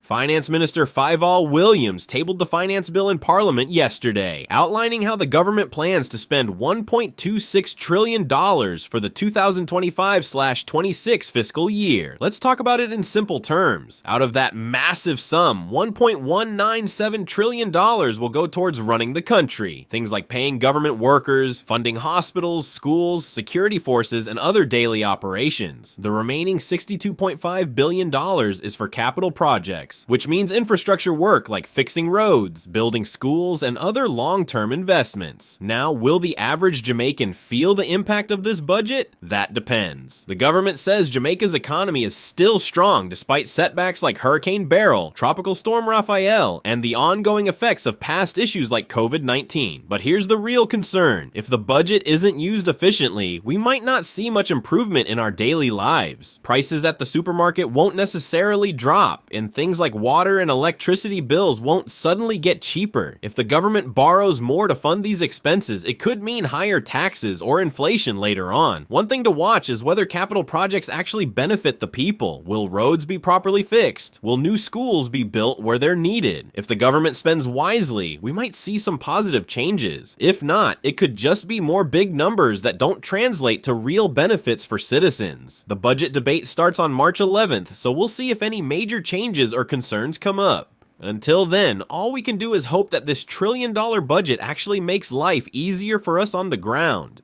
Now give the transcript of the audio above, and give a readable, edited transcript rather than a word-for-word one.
Finance Minister Fieval Williams tabled the finance bill in Parliament yesterday, outlining how the government plans to spend $1.26 trillion for the 2025/26 fiscal year. Let's talk about it in simple terms. Out of that massive sum, $1.197 trillion will go towards running the country. Things like paying government workers, funding hospitals, schools, security forces, and other daily operations. The remaining $62.5 billion is for capital projects, which means infrastructure work like fixing roads, building schools, and other long-term investments. Now, will the average Jamaican feel the impact of this budget? That depends. The government says Jamaica's economy is still strong despite setbacks like Hurricane Beryl, Tropical Storm Rafael, and the ongoing effects of past issues like COVID-19. But here's the real concern. If the budget isn't used efficiently, we might not see much improvement in our daily lives. Prices at the supermarket won't necessarily drop, and things like water and electricity bills won't suddenly get cheaper. If the government borrows more to fund these expenses, it could mean higher taxes or inflation later on. One thing to watch is whether capital projects actually benefit the people. Will roads be properly fixed? Will new schools be built where they're needed? If the government spends wisely, we might see some positive changes. If not, it could just be more big numbers that don't translate to real benefits for citizens. The budget debate starts on March 11th, so we'll see if any major changes or concerns come up. Until then, all we can do is hope that this $1 trillion budget actually makes life easier for us on the ground.